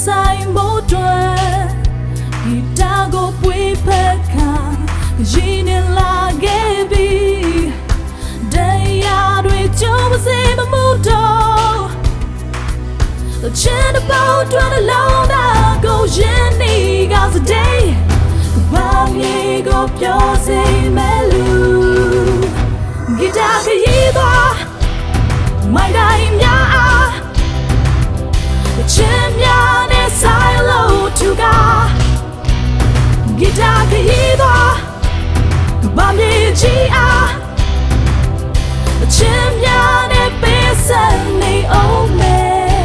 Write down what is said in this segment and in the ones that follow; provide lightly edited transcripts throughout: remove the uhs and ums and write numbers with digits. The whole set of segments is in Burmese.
ဆိုင်မို့တွေ့ဂီတာကိုပွေဖက်ခါရင်းနေလာခဲ့ပြီတရားတွေကြုံစေမမှုတော့ချင်တဲ့ပေါင်းတွင်လုံးသာကိုရင်းနေကစတဲ့ဘာမြေကိုပြောစေမယ်လူဂီတာခရီးသွားမိုင်းတိုင်းများအားချင်များနဲ့ဆိုင်လို့သူကဂီတာခရီးသွားဘာမြေကြီးအားချင်များနဲ့ပေးစံနေအောင်မယ်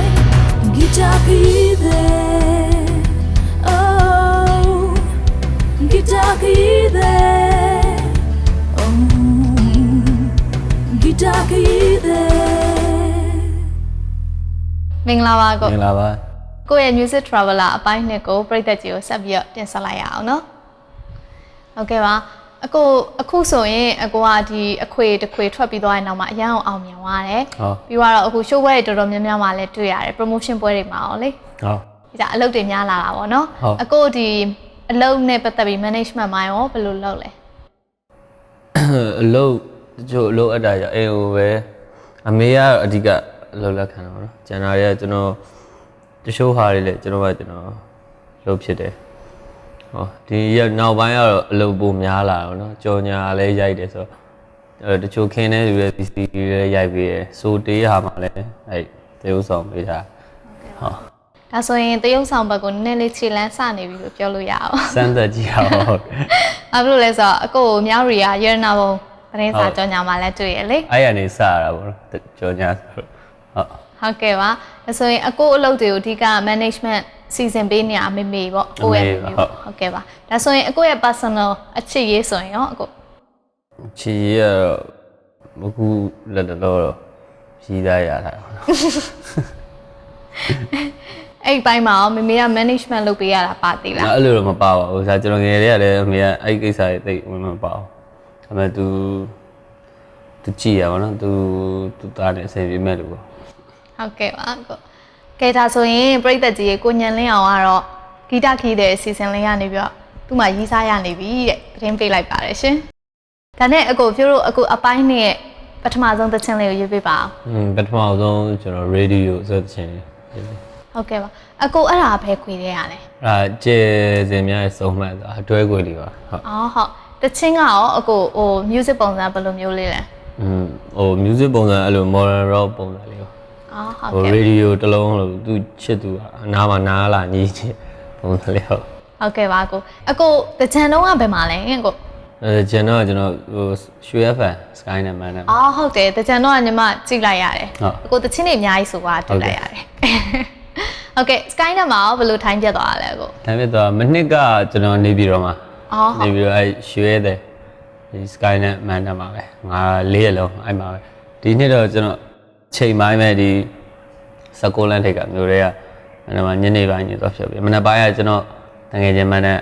ဂီတာခရီးသည် oh ဂီတာခရီးသည် oh ဂီတာခရီးသည်မင်္ဂလာပါကိုမင်္ဂလာပါကိုရဲ့ Music Traveler အပိုင်းနှစ်ကိုပြည်သက်ကြီးကိုဆက်ပြီးတော့တင်ဆက်လိုက်ရအောင်နော်ဟုတ်ကဲ့ပါအခုဆိုရင်အကိုကဒီအခွေတစ်ခွေထွက်ပြီးသွားတဲ့နောက်မှာအရန်အောင်မြင်သွားတယ်ပြီးတော့အခု show ပွဲတွေတော်တော်များများမှာလည်းတွေ့ရတယ် promotion ပွဲတွေမှာရောလေဟုတ်ဒီကအလုပ်တွေများလာတာပေါ့နော်အခုဒီအလုပ်နဲ့ပတ်သက်ပြီး management မှာရောဘယ်လိုလုပ်လဲအလုပ်တချို့အလုပ်အပ်တာကြောင့်အိမ်ကိုပဲအမေကအဓိကအလုပ်လက်ခံတော့နော်ကျန်တာတွေကကျွန်တော်တချို့ဟာတွေလည်းကျွန်တော်လုပ်ဖြစ်တယ်ဟောဒီရက်နောက်ပိုင်းကတော့အလုပ်ပိုများလာတော့နော်ကြော်ညာလည်းရိုက်တယ်ဆိုတော့တချို့ခင်းတဲ့လူတွေ PC တွေလည်းရိုက်ပေးတယ်ဆိုတေးဟာမှလည်းတရုပ်ဆောင်ပေးတာဟုတ်ဒါဆိုရင်တရုပ်ဆောင်ဘက်ကိုနည်းနည်းလေးခြေလန်းစနေပြီလို့ပြောလို့ရအောင်စမ်းသက်ကြည့်အောင်ဟုတ်ဘာလို့လဲဆိုတော့အကိုမြောက်ရီကရနာဘုံသတင်းစာကြော်ညာမှာလည်းတွေ့ရလေအဲ့ရနေစရတာပေါ့နော်ကြော်ညာဟုတ်ကဲ့ပါဒါဆိုရင်အကိုအလုပ်တွေကိုအဓိက management စီစဉ်ပေးနေရမေမေပေါ့ကိုယ့်ရဲ့ဟုတ်ကဲ့ပါဒါဆိုရင်အကိုရဲ့ personal အချစ်ရေးဆိုရင်ရောအကိုချစ်ရေးကတော့အခုလက်တော်တော့ကြီးသားရတာအဲ့ပိုင်းမှာရောမေမေက management လုပ်ပေးရတာပါသေးလားအဲ့လိုတော့မပါပါဘူးဒါကျွန်တော်ငယ်လေးကလည်းအမေကအဲ့ကိစ္စတွေသိမပါဘူးဒါပေမဲ့ तू ကြည့်ရပါတော့ तू သားနဲ့အဆင်ပြေမဲ့လို့ပေါ့ဟုတ်ကဲ့ပါကိုကဲဒါဆိုရင်ပြည်သက်ကြီးကိုညံလင်းအောင်ကတော့ဂီတခီးတဲ့အစီအစဉ်လေးကနေပြီးတော့သူ့မှာရီးစားရနေပြီတဲ့သတင်းပေးလိုက်ပါတယ်ရှင်ဒါနဲ့အကိုဖြိုးတို့အခုအပိုင်းနဲ့ပထမဆုံးသချင်းလေးကိုရွေးပေးပါအောင်ပထမဆုံးကျွန်တော် radio ဆိုတဲ့သချင်းဟုတ်ကဲ့ပါအကိုအဲ့ဒါဘယ်ခွေတဲ့ရလဲကျေစင်များရဲ့စုံမှတ်တာအတွဲခွေလေးပါဟုတ်ဟုတ်သချင်းကရောအကိုဟို music ပုံစံဘယ်လိုမျိုးလေးလဲဟို music ပုံစံအဲ့လို modern rock ပုံစံလေးဟုတ်ကဲ့ radio တစ်လုံးလို့သူချစ်သူအနားမှာနားလာညီးချစ်ပုံစံလေးဟုတ်ကဲ့ပါအကိုတကြံတော့ကဘယ်မှာလဲကိုကျန်တော့ကျွန်တော်ဟိုရွှေ FM Sky နဲ့မှန်းတယ်ဟုတ်တယ်တကြံတော့ညီမကြည့်လိုက်ရတယ်အကိုတချင်းတွေအများကြီးဆိုပါတွေ့လိုက်ရတယ်ဟုတ်ကဲ့ Sky နဲ့မှာဘယ်လိုထိုင်းပြတ်သွားတာလဲကိုထိုင်းပြတ်သွားမနှစ်ကကျွန်တော်နေပြည်တော်မှာနေပြည်တော်ရွှေတဲ့ဒီ Sky နဲ့မှန်းတယ်မှာပဲငါ၄ရက်လုံးအဲ့မှာပဲဒီနှစ်တော့ကျွန်တော်ချိန်ပိုင်းပဲဒီ16လမ်းထိပ်ကမျိုးတွေကအဲ့မှာညနေပိုင်းညသွားဖြတ်ပြီးမနက်ပိုင်းကကျွန်တော်တကယ်ချင်းမှန်းတဲ့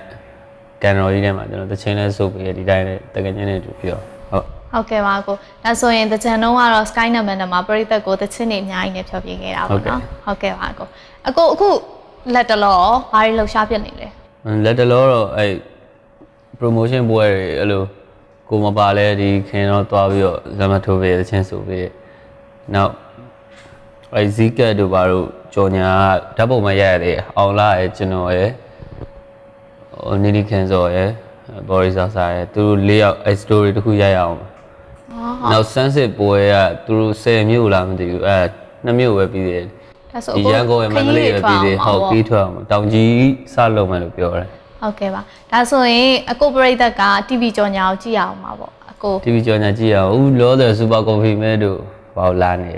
ကန်တော်ကြီးထဲမှာကျွန်တော်တချင်းလဲစုပ်ပြီးဒီတိုင်းနဲ့တကယ်ချင်းနဲ့တူပြီးတော့ဟုတ်ကဲ့ပါကိုဒါဆိုရင်တကြံတော့ကတော့ Sky နဲ့မှန်းတယ်မှာပြည်သက်ကိုတချင်းတွေအများကြီးနဲ့ဖြောပြခဲ့တာပေါ့နော်ဟုတ်ကဲ့ပါကိုအခုလက်တလောဘာတွေလှူရှားပြနေလဲလက်တလောတော့အဲ့ promotion ပွဲတွေအဲ့လိုကိုမပါလဲဒီခင်တော့တွားပြီးတော့ဇမထိုးပြီးတချင်းစုပ်ပြီးနောက်အဲ့ဇီကတ်တို့ဘာတို့ကြော်ညာဓာတ်ပုံမရရတယ်အောင်လာရဲ့ကျွန်တော်ရဲ့နီနီခင်စောရဲ့ဘော်ရီဆာဆာရဲ့သူတို့၄ယောက်အဲ့ story တခုရိုက်ရအောင်နောက်ဆန်းစစ်ပွဲကသူတို့10မြို့လားမသိဘူးအဲ့2မြို့ပဲပြီးတယ်ဒီရန်ကုန်ရဲ့မန္တလေးပဲပြီးတယ်ဟုတ်ပြီးထွက်အောင်တောင်ကြီးစလုပ်မယ်လို့ပြောတယ်ဟုတ်ကဲ့ပါဒါဆိုရင်အကိုပရိသတ်က TV ကြော်ညာကိုကြည့်ရအောင်ပါပေါ့အကို TV ကြော်ညာကြည့်ရအောင်ဦးလောတဲ့စူပါကော်ဖီမဲတို့ဘာလို့လာနေ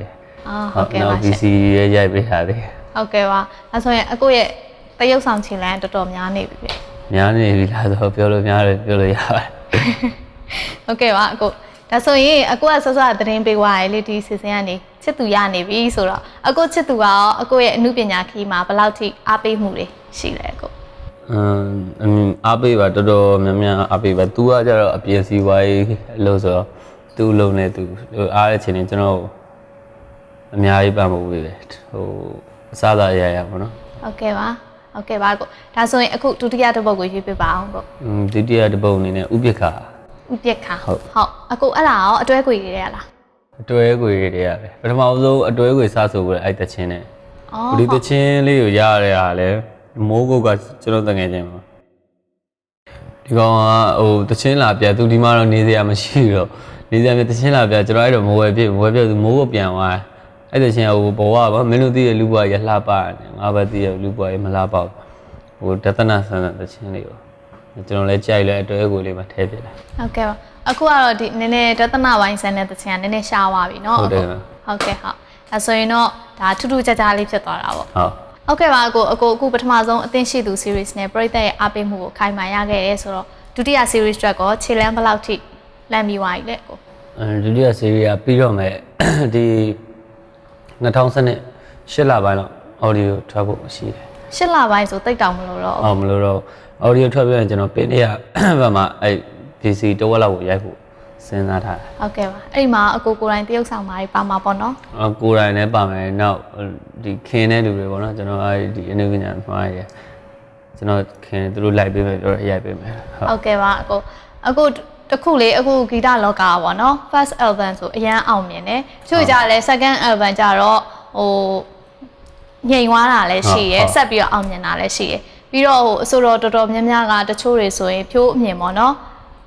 ဟုတ်ကဲ့ပါ PC ရဲ့ရိုက်ပေးထားတယ်ဟုတ်ကဲ့ပါဒါဆိုရင်အကိုရဲ့တရုပ်ဆောင်ချင်လန်းတော်တော်များနေပြီများနေပြီလားဆိုပြောလို့များတယ်ပြောလို့ရပါတယ်ဟုတ်ကဲ့ပါအကိုဒါဆိုရင်အကိုကဆော့ဆော့သတင်းပေးသွားတယ်လေဒီစီစဉ်ကနေချစ်သူရနေပြီဆိုတော့အကိုချစ်သူရောအကိုရဲ့အမှုပညာခီးမှာဘယ်လောက်ထိအားပေးမှုတွေရှိလဲအကိုအားပေးပါတော်တော်များများအားပေးပါ तू ကကြတော့အပြင်စီဝိုင်းလို့ဆိုတော့ तू လုံးနေ तू အားတဲ့ချိန်နေကျွန်တော်အများကြီးပံ့ပိုးပေးတယ်ဟိုအစားအသောက်ရရပါတော့ဟုတ်ကဲ့ပါ ဟုတ်ကဲ့ပါကိုဒါဆိုရင်အခုဒုတိယတစ်ပုတ်ကိုရွေးပြပါအောင်ကိုဒုတိယတစ်ပုတ်အနေနဲ့ဥပိ္ပခာဟုတ်အခုအဲ့ဒါရောအတွဲကွေတွေရလားအတွဲကွေတွေရပဲပထမဆုံးအတွဲကွေစဆိုပြီးအဲ့တချင်းနဲ့ဒီတချင်းလေးကိုရရတာလဲမိုးကုတ်ကကျွန်တော်တငယ်ချင်းပါဒီကောင်ကဟိုတချင်းလာပြသူဒီမှာတော့နေစရာမရှိတော့နေစရာပြတချင်းလာပြကျွန်တော်အဲ့တော့မိုးဝဲပြသူမိုးကိုပြန်သွားအဲ့တချင်းဟိုဘောကဗောမင်းတို့သိရလူဘွားရလှပတယ်ငါပဲသိရလူဘွားရမလှပဟိုဒသနာဆန်းတချင်းလေးကိုကျွန်တော်လည်းကြိုက်လဲအတွဲကိုလေးမှာထဲပြလိုက်ဟုတ်ကဲ့ပါအခုကတော့ဒီနည်းနည်းဒသနာဝိုင်းဆန်းတဲ့တချင်းကနည်းနည်းရှားသွားပြီเนาะဟုတ်ကဲ့ဒါဆိုရင်တော့ဒါထူးထူးခြားခြားလေးဖြစ်သွားတာပေါ့ဟုတ်ကဲ့ပါအခုပထမဆုံးအသင်းရှိသူ series နဲ့ပရိသတ်ရဲ့အားပေးမှုကိုခိုင်မာရခဲ့ရဲဆိုတော့ဒုတိယ series အတွက်ကောခြေလမ်းဘယ်လောက်ထိလမ်းပြီးသွားပြီလဲကိုဒုတိယ series ကပြီးတော့မယ်ဒီ2018 8လပိုင်းလောက် audio ထွက်ဖို့ရှိတယ်8လပိုင်းဆိုတိတ်တောင်မလို့တော့မလို့တော့ audio ထွက်ပြီးရင်ကျွန်တော်ပင်တရဘက်မှာအဲ့ PC တဝက်လောက်ကိုရိုက်ဖို့စဉ်းစားထားတယ်ဟုတ်ကဲ့ပါအဲ့ဒီမှာအကိုကိုယ်တိုင်တရုပ်ဆောင်ပါမှာပေါ့နော်ကိုယ်တိုင်လည်းပါမယ်နောက်ဒီခင်းတဲ့လူတွေပေါ့နော်ကျွန်တော်အဲ့ဒီအနုပညာမှားရကျွန်တော်ခင်းသူတို့လိုက်ပေးမယ်ပြောတော့ရိုက်ပေးမယ်ဟုတ်ကဲ့ပါအခုတခုလေအခုဂီတလောကပေါ့နော် first album ဆိုအရန်အောင်မြင်တယ်ချို့ကြလဲ second album ကြတော့ဟိုငြိမ်သွားတာလည်းရှိရယ်ဆက်ပြီးတော့အောင်မြင်တာလည်းရှိရယ်ပြီးတော့ဟိုအဆိုတော်တော်များများကတချို့တွေဆိုရင်ဖြိုးအမြင်ပေါ့နော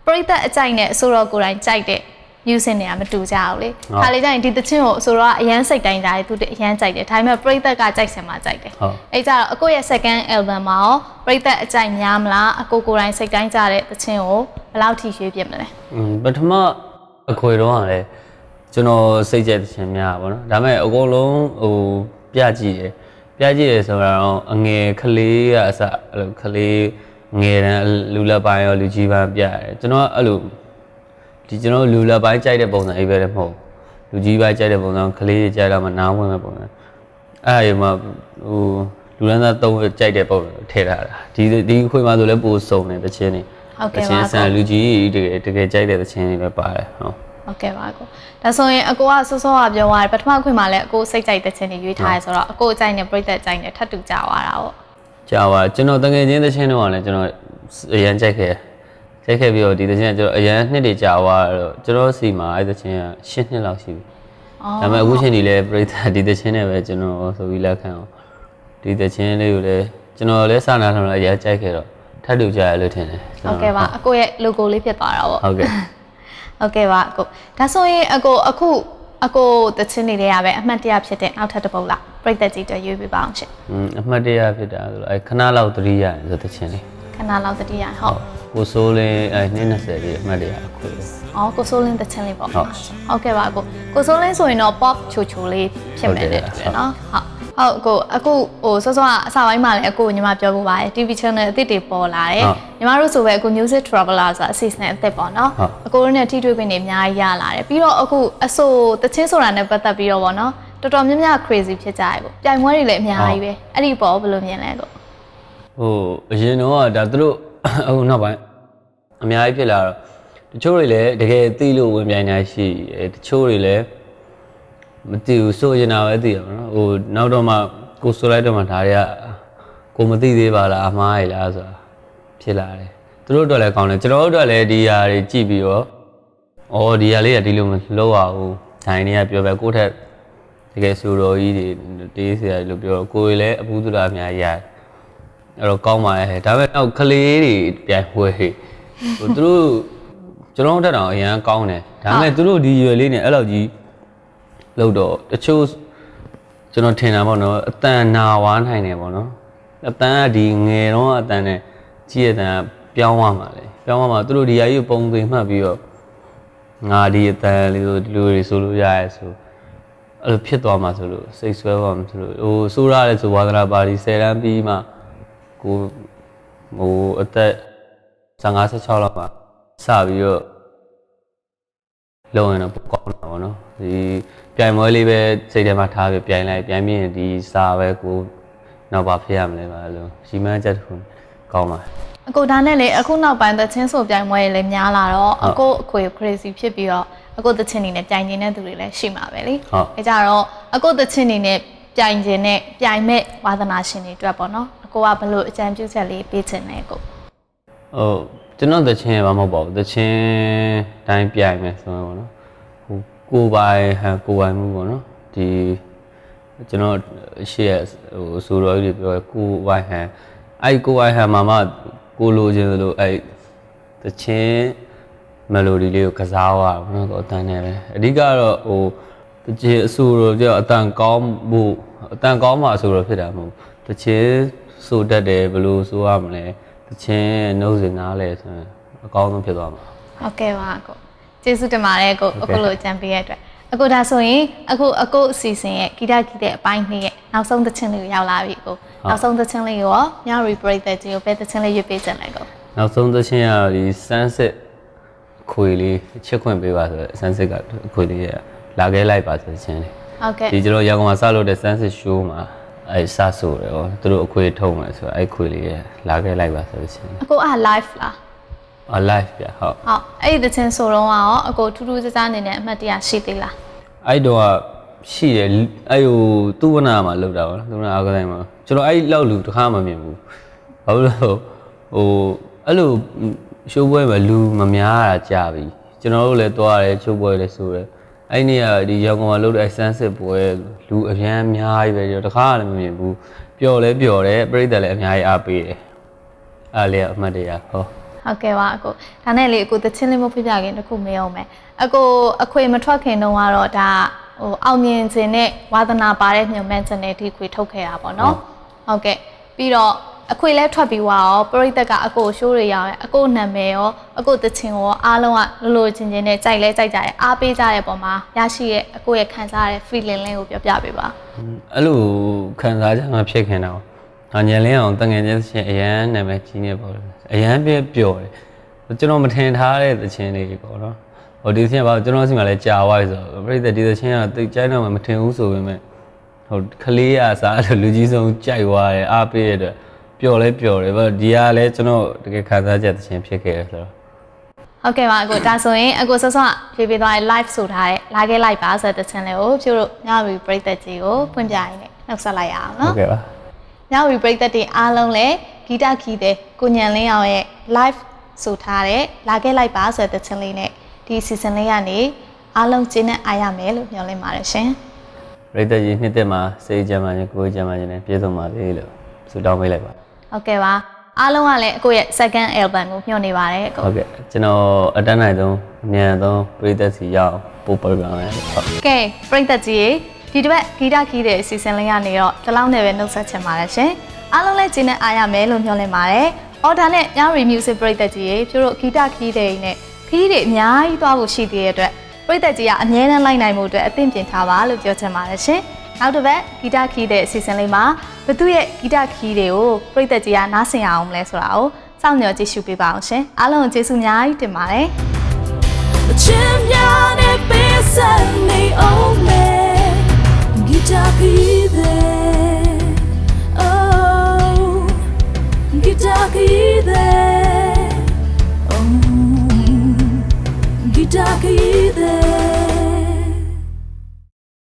်ပရိသတ်အကြိုက်နဲ့အဆိုတော်ကိုယ်တိုင်ကြိုက်တဲ့ music တွေကမတူကြဘူးလေ။ခါလေးကျရင်ဒီသချင်းကိုအဆိုတော်ကအရန်စိတ်တိုင်းကြတယ်သူအရန်ကြိုက်တယ်။ဒါပေမဲ့ပရိသတ်ကကြိုက်စင်မှကြိုက်တယ်။အဲ့ကြတော့အကိုရဲ့ second album မှာရောပရိသတ်အကြိုက်များမလားအကိုကိုယ်တိုင်စိတ်တိုင်းကြတဲ့သချင်းကိုဘယ်လောက်ထိရွေးပြမလဲ။ပထမအခွေတော့ကလည်းကျွန်တော်စိတ်ကြိုက်သချင်းများပါတော့။ဒါပေမဲ့အကုန်လုံးဟိုပြကြည့်ရဆိုတော့အငယ်ကလေးကအစအဲ့လိုကလေးငယ်တန်းလူလက်ပိုင်းရောလူကြီးပိုင်းပြရတယ်ကျွန်တော်အဲ့လိုဒီကျွန်တော်လူလက်ပိုင်းကြိုက်တဲ့ပုံစံအိပ်ပဲလည်းမဟုတ်လူကြီးပိုင်းကြိုက်တဲ့ပုံစံကလေးတွေကြိုက်တော့မှနားဝင်မဲ့ပုံစံအဲ့ဒီမှာဟိုလူလန်းသားသုံးကြိုက်တဲ့ပုံစံထည့်ထားတာဒီခွေမှာဆိုလည်းပိုစုံတယ်တချင်းတွေဟုတ်ကဲ့ပါတချင်းဆန်လူကြီးတကယ်ကြိုက်တဲ့တချင်းတွေပဲပါတယ်ဟုတ်ကဲ့ပါကိုဒါဆိုရင်အကိုကစောစောကပြောသွားတယ်ပထမခွေမှာလည်းအကိုစိတ်ကြိုက်တဲ့ချင်းတွေရွေးထားရဲဆိုတော့အကိုအကြိုက်နဲ့ပြိသက်ကြိုက်နဲ့ထပ်တူကြသွားတာပေါ့ကြာပါကျွန်တော်တကယ်ချင်းတချင်းတော့လည်းကျွန်တော်အရန်ကြိုက်ခဲ့ပြီးတော့ဒီတချင်းကကျွန်တော်အရန်နှစ်တွေကြာသွားတော့ကျွန်တော်စီမှာအဲ့တချင်းက10နှစ်လောက်ရှိပြီဒါပေမဲ့အခုချိန်ဒီလဲပြိသက်ဒီတချင်းနဲ့ပဲကျွန်တော်ဆိုပြီးလက်ခံအောင်ဒီတချင်းလေးကိုလည်းကျွန်တော်လည်းစနာထောင်လည်းအရန်ကြိုက်ခဲ့တော့ထပ်တူကြရလို့ထင်တယ်ဟုတ်ကဲ့ပါအကိုရဲ့ logo လေးဖြစ်သွားတာပေါ့ဟုတ်ကဲ့ဟုတ်ကဲ့ပါအကိုဒါဆိုရင်အခုတချင်းတွေလည်းရပဲအမှတ်တရဖြစ်တဲ့နောက်ထပ်တစ်ပုဒ်လားပြိသက်ကြီးတွေ့ရွေးပြပါအောင်ရှင်အမှတ်တရဖြစ်တာဆိုတော့ခဏလောက်သတိရရင်ဆိုတချင်းလေးခဏလောက်သတိရဟုတ်ကိုစိုးလင်း220လေးအမှတ်တရအခုကိုစိုးလင်းတချင်းလေးပေါ့ဟုတ်ကဲ့ပါကိုစိုးလင်းဆိုရင်တော့ pop ချိုလေးဖြစ်မယ်တဲ့နော်ဟုတ်အခုဟိုစောစောအစပိုင်းမှာလည်းအခုညီမပြောဖို့ပါတယ် TV channel အသစ်တွေပေါ်လာတယ်ညီမတို့ဆိုပဲအခု music traveler ဆိုတာအစီအစဉ်အသစ်ပေါ့နော်အကိုတို့နဲ့ထိတွေ့ခွင့်တွေအများကြီးရလာတယ်ပြီးတော့အခုအဆိုတချင်းဆိုတာနဲ့ပတ်သက်ပြီးတော့ပေါ့နော်တော်တော်များများ crazy ဖြစ်ကြတယ်ပေါ့ပြိုင်ပွဲတွေလည်းအများကြီးပဲအဲ့ဒီပေါ်ဘယ်လိုမြင်လဲကိုဟိုအရင်တော့ဒါသူတို့အခုနောက်ပိုင်းအများကြီးဖြစ်လာတော့တချို့တွေလည်းတကယ်သိလို့ဝင်ပြိုင်နေရှိတချို့တွေလည်းမသိဘူးဆိုရင်တော့ပဲသိရမှာနော်ဟိုနောက်တော့မှကိုဆိုလိုက်တော့မှဒါတွေကကိုမသိသေးပါလားအမှားရလားဆိုတာဖြစ်လာတယ်သူတို့အတွက်လည်းကောင်းတယ်ကျွန်တော်တို့အတွက်လည်းဒီຢာတွေကြည့်ပြီးတော့ဩဒီຢာလေးကဒီလိုမလုပ်ရဘူးဒိုင်တွေကပြောပဲကိုယ့်ထက်တကယ်ဆိုတော်ကြီးတွေတေးစရာလို့ပြောတော့ကိုယ်လည်းအပူးသူလားအများကြီးရတယ်အဲ့တော့ကောင်းပါရဲ့ဒါပေမဲ့နောက်ကလေးတွေပြိုင်ပွဲဟိုသူတို့ကျွန်တော်တို့တက်တော့အရန်ကောင်းတယ်ဒါပေမဲ့သူတို့ဒီရွယ်လေးနဲ့အဲ့လောက်ကြီးလို့တော့တချို့ကျွန်တော်ထင်တာပေါ့နော်အတန်နာဝါနိုင်တယ်ပေါ့နော်အတန်ကဒီငယ်တော့အတန်နဲ့ကြီးရတဲ့ပြောင်းသွားမှာလေပြောင်းသွားမှာသူတို့ဒီအရေးပုံသိမှတ်ပြီးတော့ငါဒီအတန်လေးဆိုဒီလိုတွေဆိုလို့ရရဲဆိုအဲ့လိုဖြစ်သွားမှာဆိုလို့စိတ်ဆွဲပါမှဆိုလို့ဟိုဆိုးရတယ်ဆိုဝါသနာပါတီ10တန်းပြီးမှကိုဟိုအသက်15 16လောက်မှာစပြီးတော့လုံးရင်တော့ကောင်းတာပေါ့နော်ဒီပြိုင်ပွဲလေးပဲစိတ်ထဲမှာထားပြီးပြိုင်လိုက်ပြိုင်ပြီးရင်ဒီစာပဲကိုနောက်ပါဖြစ်ရမလဲပါလို့ရီမန်းချက်တစ်ခုကောင်းပါအခုဒါနဲ့လေအခုနောက်ပိုင်းသချင်းဆိုပြိုင်ပွဲတွေလည်းများလာတော့အခုအခွေ crazy ဖြစ်ပြီးတော့အခုသချင်းနေနဲ့ပြိုင်နေတဲ့သူတွေလည်းရှိမှာပဲလေအဲကြတော့အခုသချင်းနေနဲ့ပြိုင်ခြင်းနဲ့ပြိုင်မဲ့ဝါသနာရှင်တွေအတွက်ပေါ့နော်အ အကိုကဘလို့အကြံပြုချက်လေးပေးချင်တယ်ကို ကျွန်တော်တချင်းဘာမဟုတ်ပါဘူးတချင်းတိုင်းပြိုင်မယ်ဆိုရင်ပေါ့နော်ဟိုကိုပိုင်မှုပေါ့နော်ဒီကျွန်တော်ရှေ့ဟိုဆိုတော်ကြီးပြောကိုပိုင်ဟန်အဲ့ကိုပိုင်ဟန်မှာမှကိုလိုချင်လို့အဲ့တချင်းမယ်လိုဒီလေးကိုကစားရအောင်နော်တော့အတန်းနဲ့ပဲအဓိကတော့ဟိုတချင်းအဆိုတော်ကြောင့်အတန်ကောင်းမှုအတန်ကောင်းမှအဆိုတော်ဖြစ်တာမဟုတ်တချင်းဆိုတတ်တယ်ဘယ်လိုဆိုရမလဲတချင်းနှုတ်စင်နားလဲဆိုရင်အကောင်းဆုံးဖြစ်သွားမှာဟုတ်ကဲ့ပါကိုကျေးဇူးတင်ပါတယ်ကိုအခုလိုအကြံပေးရတဲ့အတွက်အခုဒါဆိုရင်အခုအစီအစဉ်ရဲ့ဂီတဂီတဲ့အပိုင်းနှစ်ရဲ့နောက်ဆုံးသချင်းလေးကိုရောက်လာပြီကိုနောက်ဆုံးသချင်းလေးရောညရီပရိသတ်ကြီးကိုဘယ်သချင်းလေးရွေးပေးချင်လဲကိုနောက်ဆုံးသချင်းကဒီ sunset ခွေလေးချစ်ခွင့်ပေးပါဆိုတော့ sunset ကခွေလေးရလာခဲ့လိုက်ပါဆိုသချင်းလေးဟုတ်ကဲ့ဒီကျွန်တော်ရန်ကုန်မှာစလုပ်တဲ့ sunset show မှာအဲ့စဆိုတယ်ဟောသူတို့အခွေထုံးမယ်ဆိုတော့အဲ့ခွေလေးရလာခဲ့လိုက်ပါဆိုသချင်းအခုlive လားlive ပြဟုတ်အဲ့ဒီသချင်းဆိုတော့ရောအခုထူးထူးခြားခြားအနေနဲ့အမှတ်တရရှိသေးလားအဲ့တော့ရှိတယ်အဲ့ဟိုသူ့ဝနာမှာလောက်တာပါနော်သူ့ဝနာအားကစားမှာကျွန်တော်အဲ့လောက်လူတစ်ခါမှမမြင်ဘူးဘာလို့လဲဟိုအဲ့လိုရှိုးပွဲမှာလူမများတာကြာပြီကျွန်တော်တို့လည်းတွားတယ်ချိုးပွဲလည်းဆိုတယ်အဲ့နေ့ကဒီရန်ကုန်မှာလုပ်တဲ့ sunset ပွဲလူအများကြီးပဲကျွန်တော်တစ်ခါလည်းမမြင်ဘူးပျော်လဲပျော်တယ်ပြိတ္တလည်းအများကြီးအားပေးတယ်အဲ့လေအမှတ်တရဟုတ်ကဲ့ပါအခုဒါနဲ့လေအခုသချင်းလေးမဖိပြခင်တခုမေးအောင်မယ်အခုအခွေမထွက်ခင်တုန်းကတော့ဒါဟိုအောင်မြင်ခြင်းနဲ့ဝါသနာပါတဲ့ညွန်မှန်းခြင်းနဲ့ဒီခွေထုတ်ခဲ့တာပေါ့နော်ဟုတ်ကဲ့ပြီးတော့အခွေလဲထွက်ပြီးွားရောပရိသတ်ကအကိုရှိုးတွေရောအကိုနာမည်ရောအကိုသချင်းရောအားလုံးကလိုချင်းချင်းနဲ့ကြိုက်လဲကြိုက်ကြတယ်အားပေးကြတဲ့ပုံမှာရရှိရဲ့အကိုရဲ့ခံစားရတဲ့ feeling လေးကိုပြောပြပေးပါအဲ့လိုခံစားချက်မှဖြစ်ခင်တော့ညံလင်းအောင်တငယ်ချင်းချင်းအရန်နာမည်ကြီးနေပေါ့အရန်ပျော်တယ်ကျွန်တော်မထင်ထားတဲ့သချင်းလေးပေါ့နော်ဟိုဒီသချင်းကကျွန်တော်စီမှာလည်းကြာသွားပြီဆိုတော့ပြိတ္တဒီသချင်းကတိတ်ကြိုက်တော့မှမထင်ဘူးဆိုပေမဲ့ဟိုကလေးရစားအဲ့လူကြီးဆုံးကြိုက်သွားတယ်အားပေးရတဲ့ပျော်လဲပျော်တယ်ဗျဒီကလည်းကျွန်တော်တကယ်ခံစားချက်သချင်းဖြစ်ခဲ့တယ်ဆိုတော့ဟုတ်ကဲ့ပါအကိုဒါဆိုရင်အကိုဆော့ဆော့ဖြည်းဖြည်းသွား live ဆိုထားတဲ့လာခဲ့လိုက်ပါဆိုတဲ့သချင်းလေးကိုဖြို့လို့ညရီပရိသတ်ကြီးကိုဖွင့်ပြရင်းနဲ့နှုတ်ဆက်လိုက်ရအောင်နော်ဟုတ်ကဲ့ပါညရီပရိသတ်တွေအားလုံးလည်းဂီတခီးတဲ့ကိုညံလင်းအောင်ရဲ့ live ဆိုထားတဲ့လာခဲ့လိုက်ပါဆိုတဲ့သချင်းလေးနဲ့ဒီ season လေးကနေအားလုံးကျင်းနဲ့အားရမယ်လို့မျှော်လင့်ပါတယ်ရှင်ပရိသတ်ကြီးနှစ်သက်မှာစိတ်ကြမ်းမှခြင်းကိုယ်ကြမ်းမှခြင်းနဲ့ပြည့်စုံပါစေလို့ဆုတောင်းပေးလိုက်ပါဟုတ်ကဲ့ပါအားလုံးကလည်းအကိုရဲ့ second album ကိုမျှော်နေပါတယ်အကိုဟုတ်ကဲ့ကျွန်တော်အတန်းနိုင်ဆုံးအမြန်ဆုံးပရိသတ်စီရောက်ပို့ပေးပါမယ်ဟုတ်ကဲ့ပရိသတ်ကြီးဒီတစ်ပတ်ဂီတခီးတဲ့ season လေးကနေတော့ဒီလောက်နဲ့ပဲနှုတ်ဆက်ချင်ပါတယ်ရှင်အားလုံးလည်းကျင်းနဲ့အားရမယ်လို့မျှော်လင့်ပါတယ်အော်ဒါနဲ့ညရီ music ပရိသတ်ကြီးရေကျတို့ဂီတခီးတဲ့နဲ့ခီးတွေအများကြီးသွားဖို့ရှိသေးတဲ့အတွက်ပရိသတ်ကြီးကအမြဲတမ်းလိုက်နိုင်မှုအတွက်အသင့်ပြင်ထားပါလို့ပြောချင်ပါတယ်ရှင်နောက်တစ်ပတ်ဂီတခီးတဲ့ season လေးမှာဘသူရဲ့ဂီတခီးတွေကိုပရိသတ်ကြီးကနားဆင်အောင်မလဲဆိုတာကိုစောင့်မျှော်ကြည့်ရှုပေးပါအောင်ရှင်အားလုံးကိုကျေးဇူးအများကြီးတင်ပါတယ်ချမ်းများနဲ့ပေးစံနေအောင်မယ်ဂီတခီးတဲ့ Guitar, guitar,